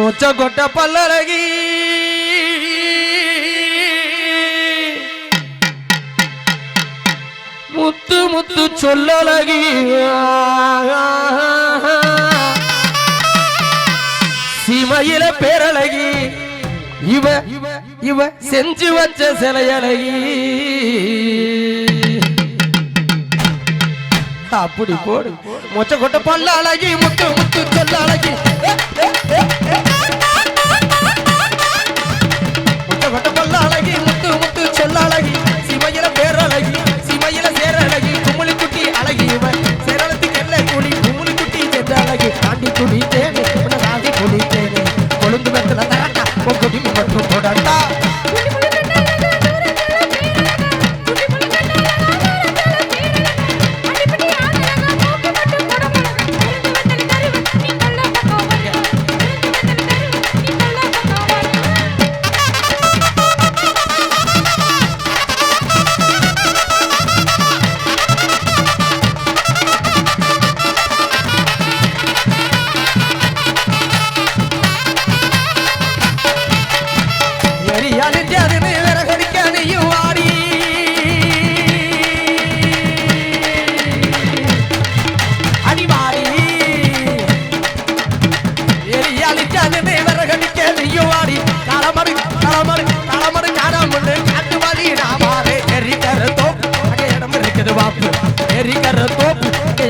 மொச்ச கொட்ட பல்லழகி முத்து முத்து சொல்லழகி சிமையில பேரழகி இவ இவ செஞ்சு வச்ச சிலையழகி அப்படி போடு மொச்ச கொட்ட பல்ல அழகி முத்து முத்து சொல்ல அழகி மொச்ச கொட்ட பல்ல அழகி முத்து முத்து சொல்ல அழகி சிமையில பேரழகி சிமையில சேரழகி குமுளி குட்டி அழகி இவ சேரளத்துக்கு எல்லை கூலி குமுளி குட்டி சென்ற அழகி தாண்டி குடித்தேனே தாண்டி குடித்தேனே கொழுந்து வெத்தல தரட்டா கொடி மட்டும் போடட்டா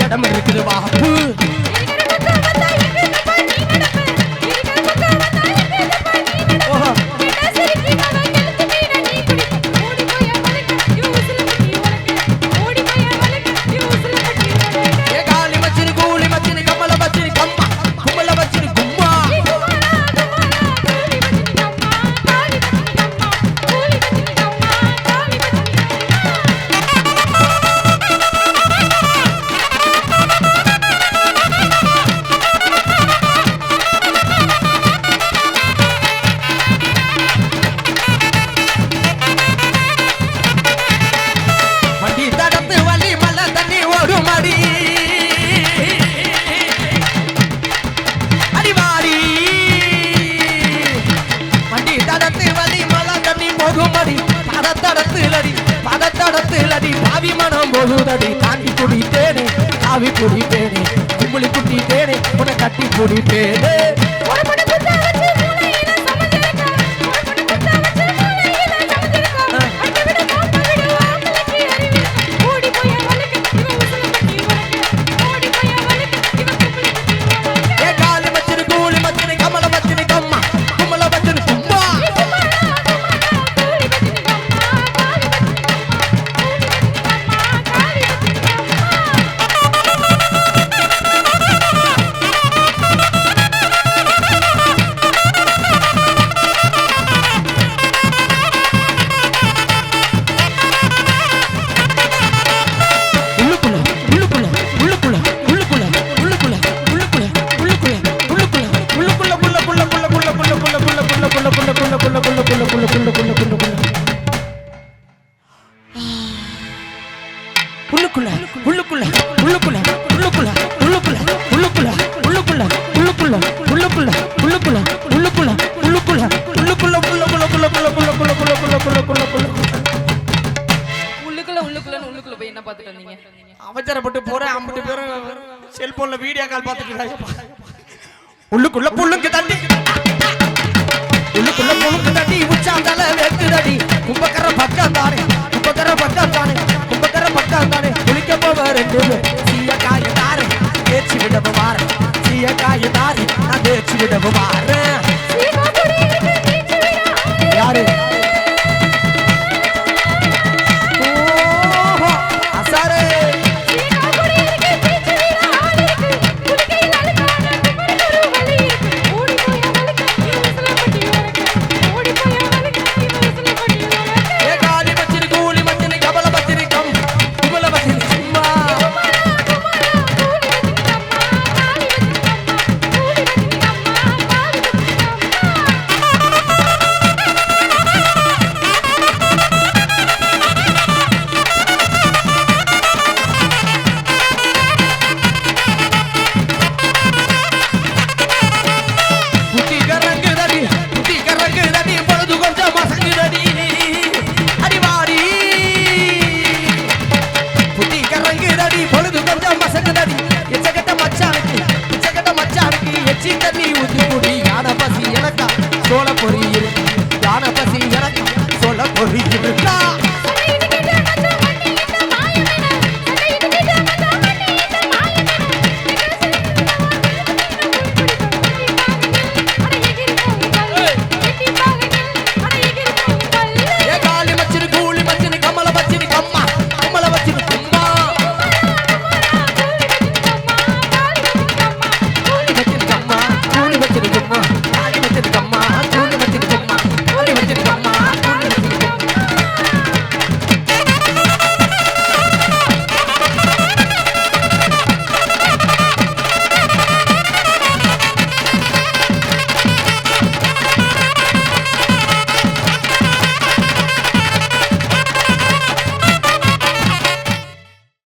இடம் இருக்குது வாப்பு போகுதடி தாண்டி குடித்தேனே ஆவி குடிப்பேனே கும்பளி குட்டித்தேனே உன கட்டி குடிப்பேனே அவசரப்பட்டு போறேன் 50 பேரும் செல்போன்ல வீடியோ கால் பார்த்துட்டு உள்ளுக்குள்ள புல்லுக்கு தட்டி உள்ளுக்குள்ள புல்லுக்கு தட்டி உச்சாந்தால வெட்டுதடி கும்பக்கர பக்கம் தானே கும்பக்கர பக்கம் தானே கும்பக்கர பக்கம் தானே குளிக்க போவ ரெண்டு சீய காய தாரு தேய்ச்சி விடவு மாற சீய காய தாரி நான் தேய்ச்சி விடவு மாற